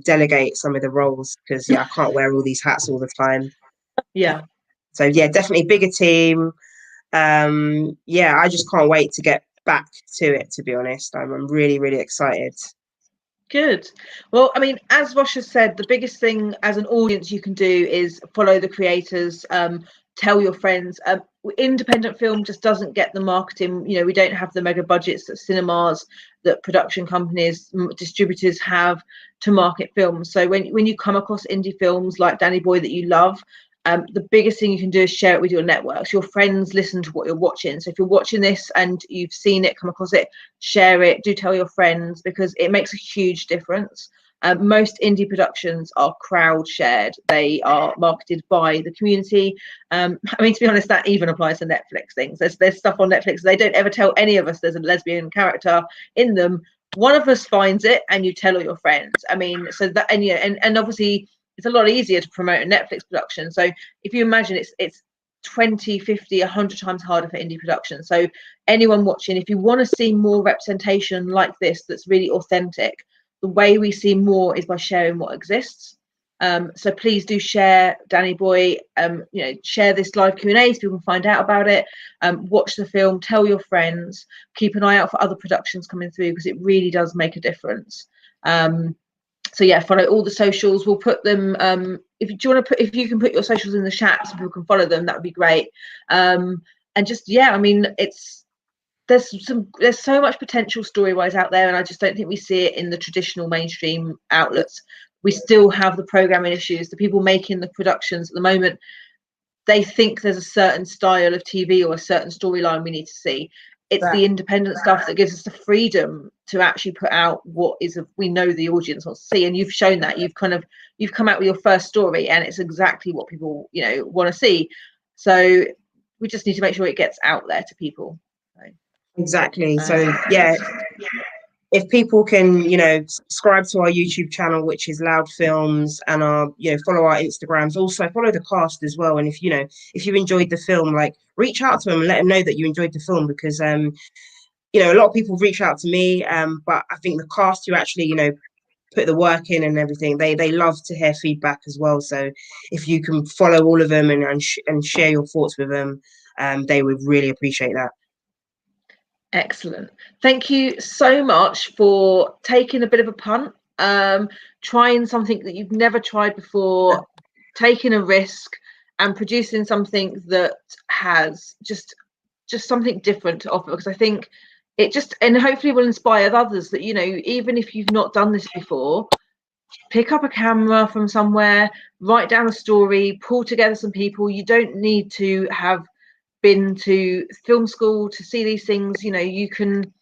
Speaker 3: delegate some of the roles, because I can't wear all these hats all the time.
Speaker 1: Yeah.
Speaker 3: So definitely bigger team. Yeah, I just can't wait to get back to it, to be honest. I'm really, really excited.
Speaker 1: Good. Well, I mean, as Rosh has said, the biggest thing as an audience you can do is follow the creators, tell your friends. Independent film just doesn't get the marketing. You know, we don't have the mega budgets that cinemas, that production companies, distributors have to market films. So when you come across indie films like Danny Boy that you love, the biggest thing you can do is share it with your networks. Your friends listen to what you're watching. So if you're watching this and you've seen it, come across it, share it. Do tell your friends, because it makes a huge difference. Most indie productions are crowd shared. They are marketed by the community. I mean, to be honest, that even applies to Netflix things. There's stuff on Netflix. They don't ever tell any of us there's a lesbian character in them. One of us finds it and you tell all your friends. I mean, so that, and yeah, and obviously it's a lot easier to promote a Netflix production. So if you imagine it's 20, 50, 100 times harder for indie production. So anyone watching, if you want to see more representation like this that's really authentic, the way we see more is by sharing what exists. So please do share Danny Boy, share this live Q&A so people can find out about it. Watch the film, tell your friends, keep an eye out for other productions coming through, because it really does make a difference. So yeah, follow all the socials. We'll put them, if you can put your socials in the chat so people can follow them, that would be great. And just, yeah, I mean, there's so much potential story-wise out there, and I just don't think we see it in the traditional mainstream outlets. We still have the programming issues. The people making the productions at the moment, they think there's a certain style of TV or a certain storyline we need to see. It's the independent stuff that gives us the freedom to actually put out what is we know the audience wants to see, and you've shown that. You've come out with your first story, and it's exactly what people want to see. So we just need to make sure it gets out there to people.
Speaker 3: Exactly. So yeah, if people can, subscribe to our YouTube channel, which is Loud Films, and follow our Instagrams. Also follow the cast as well. And if you enjoyed the film, like, reach out to them and let them know that you enjoyed the film, because a lot of people reach out to me, but I think the cast who actually put the work in and everything, they love to hear feedback as well. So if you can follow all of them and share your thoughts with them, they would really appreciate that.
Speaker 1: Excellent. Thank you so much for taking a bit of a punt, trying something that you've never tried before, taking a risk and producing something that has just something different to offer, because I think it and hopefully will inspire others that, even if you've not done this before, pick up a camera from somewhere, write down a story, pull together some people. You don't need to have been to film school to see these things. You can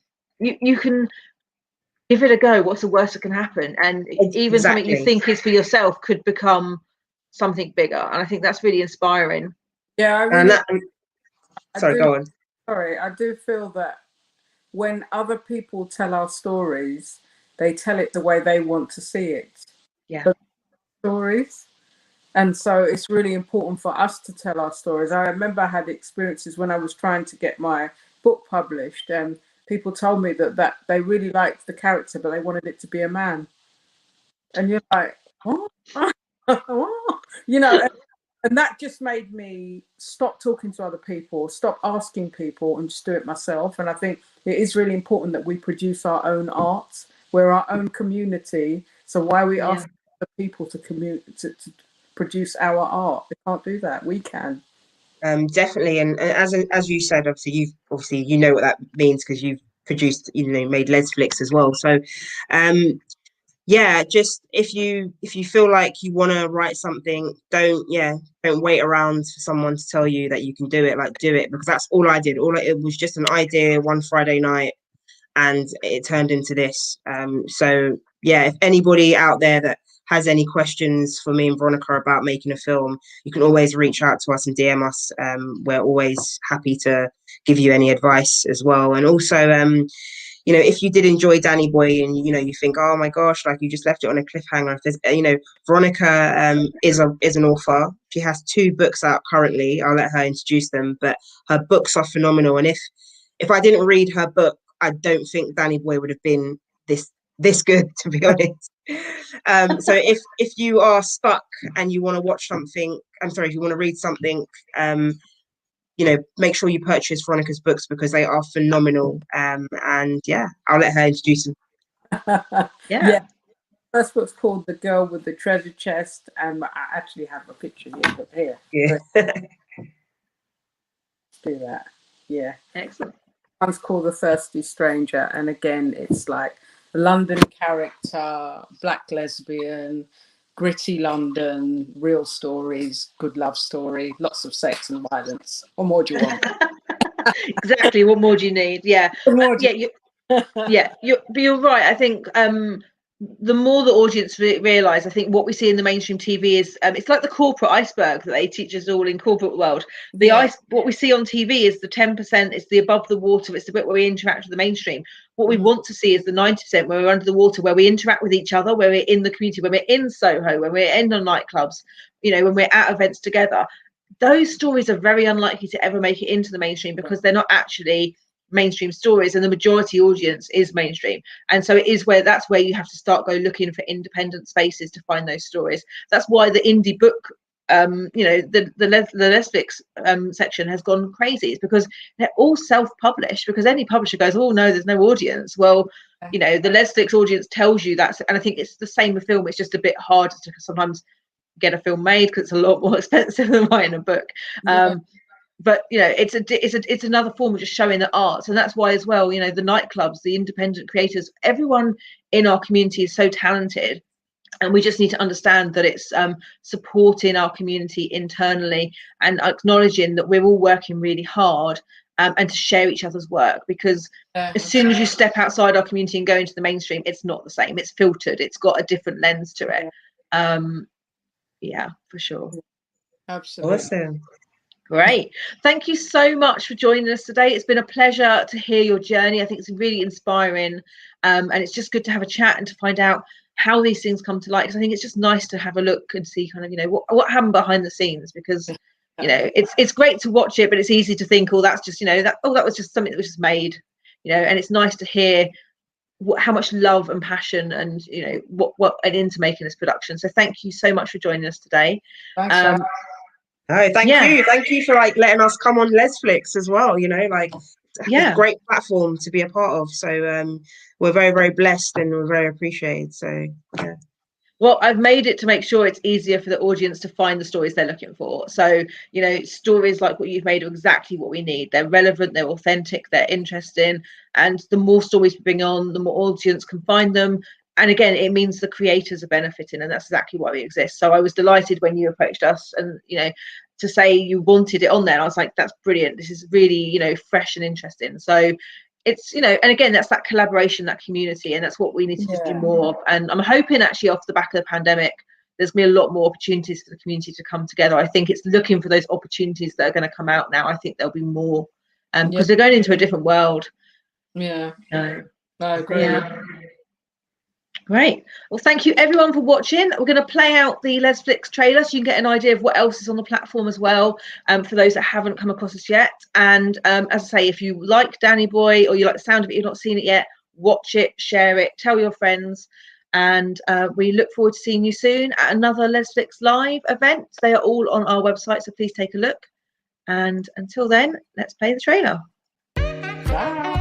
Speaker 1: give it a go. What's the worst that can happen? And even something you think is for yourself could become something bigger, and I think that's really inspiring.
Speaker 10: Yeah,
Speaker 3: go on.
Speaker 10: Sorry, I do feel that when other people tell our stories, they tell it the way they want to see it.
Speaker 1: Yeah.
Speaker 10: Stories. And so it's really important for us to tell our stories. I remember I had experiences when I was trying to get my book published, and people told me that they really liked the character, but they wanted it to be a man. And you're like, what? And that just made me stop talking to other people, stop asking people, and just do it myself. And I think it is really important that we produce our own art. We're our own community. So why are we asking other people to produce our art? They can't do that. We can.
Speaker 3: Definitely. And as you said, obviously you know what that means, because you've produced, made Lesflicks as well. So just if you feel like you want to write something, don't wait around for someone to tell you that you can do it. Like, do it, because that's all I did. It was just an idea one Friday night, and it turned into this. So yeah, if anybody out there that has any questions for me and Veronica about making a film, you can always reach out to us and DM us. We're always happy to give you any advice as well. And also, if you did enjoy Danny Boy and you think, oh my gosh, like, you just left it on a cliffhanger, if there's Veronica is an author. She has 2 books out currently. I'll let her introduce them, but her books are phenomenal. And if I didn't read her book, I don't think Danny Boy would have been this good, to be honest. So if you are stuck and you want to watch something, if you want to read something, make sure you purchase Veronica's books because they are phenomenal. And yeah, I'll let her introduce them.
Speaker 10: Yeah. First book's called The Girl with the Treasure Chest, and I actually have a picture here.
Speaker 3: Yeah.
Speaker 10: Let's do that. Yeah.
Speaker 1: Excellent.
Speaker 10: One's called The Thirsty Stranger, and again, it's like London character, black lesbian, gritty London, real stories, good love story, lots of sex and violence. What more do you want?
Speaker 1: Exactly. What more do you need? Yeah. You're right. I think the more the audience realise, I think what we see in the mainstream TV is it's like the corporate iceberg that they teach us all in corporate world. What we see on TV is the 10%, it's the above the water, it's the bit where we interact with the mainstream. What we want to see is the 90% where we're under the water, where we interact with each other, where we're in the community, when we're in Soho, when we're in the nightclubs, when we're at events together. Those stories are very unlikely to ever make it into the mainstream because they're not actually mainstream stories, and the majority audience is mainstream, and so that's where you have to start looking for independent spaces to find those stories. That's why the indie book the Lesflicks section has gone crazy. It's because they're all self-published, because any publisher goes, oh no, there's no audience. Well, the Lesflicks audience tells you that, and I think it's the same with film. It's just a bit harder to sometimes get a film made because it's a lot more expensive than writing a book. But it's another form of just showing the arts, and that's why as well, the nightclubs, the independent creators, everyone in our community is so talented, and we just need to understand that it's supporting our community internally and acknowledging that we're all working really hard, and to share each other's work, because as soon as you step outside our community and go into the mainstream, it's not the same. It's filtered. It's got a different lens to it. Yeah, for sure.
Speaker 10: Absolutely.
Speaker 3: Awesome.
Speaker 1: Great. Thank you so much for joining us today. It's been a pleasure to hear your journey. I think it's really inspiring, and it's just good to have a chat and to find out how these things come to light, because I think it's just nice to have a look and see kind of what happened behind the scenes, because it's great to watch it, but it's easy to think, oh, that's just that was just something that was just made, and it's nice to hear how much love and passion and what went into making this production. So thank you so much for joining us today.
Speaker 10: Thanks,
Speaker 3: thank you for letting us come on Lesflicks as well. A great platform to be a part of. So we're very, very blessed, and we're very appreciated. So yeah.
Speaker 1: Well, I've made it to make sure it's easier for the audience to find the stories they're looking for. So, stories like what you've made are exactly what we need. They're relevant, they're authentic, they're interesting. And the more stories we bring on, the more audience can find them. And again, it means the creators are benefiting, and that's exactly why we exist. So I was delighted when you approached us and, to say you wanted it on there. I was like, that's brilliant. This is really, fresh and interesting. So it's, and again, that's that collaboration, that community, and that's what we need to just do more of. And I'm hoping actually off the back of the pandemic, there's going to be a lot more opportunities for the community to come together. I think it's looking for those opportunities that are going to come out now. I think there'll be more because they're going into a different world.
Speaker 10: Yeah. I agree.
Speaker 1: Yeah. Great. Well, thank you everyone for watching. We're going to play out the Lesflicks trailer so you can get an idea of what else is on the platform as well, for those that haven't come across us yet. And as I say, if you like Danny Boy or you like the sound of it, you've not seen it yet, watch it, share it, tell your friends. And we look forward to seeing you soon at another Lesflicks live event. They are all on our website, so please take a look. And until then, let's play the trailer.
Speaker 10: Bye.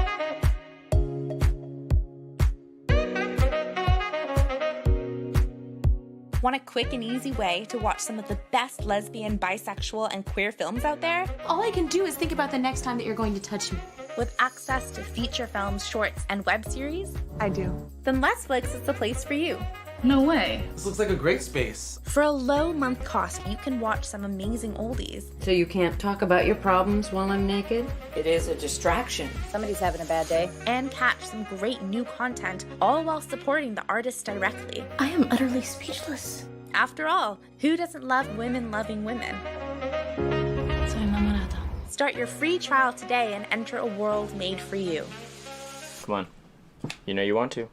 Speaker 11: Want a quick and easy way to watch some of the best lesbian, bisexual, and queer films out there?
Speaker 12: All I can do is think about the next time that you're going to touch me.
Speaker 11: With access to feature films, shorts, and web series?
Speaker 12: I do.
Speaker 11: Then Lesflicks is the place for you.
Speaker 9: No way. This looks like a great space.
Speaker 11: For a low month cost, you can watch some amazing oldies.
Speaker 5: So you can't talk about your problems while I'm naked?
Speaker 13: It is a distraction.
Speaker 6: Somebody's having a bad day.
Speaker 11: And catch some great new content, all while supporting the artists directly.
Speaker 12: I am utterly speechless.
Speaker 11: After all, who doesn't love women loving women?
Speaker 12: Soy enamorada.
Speaker 11: Start your free trial today and enter a world made for you.
Speaker 14: Come on. You know you want to.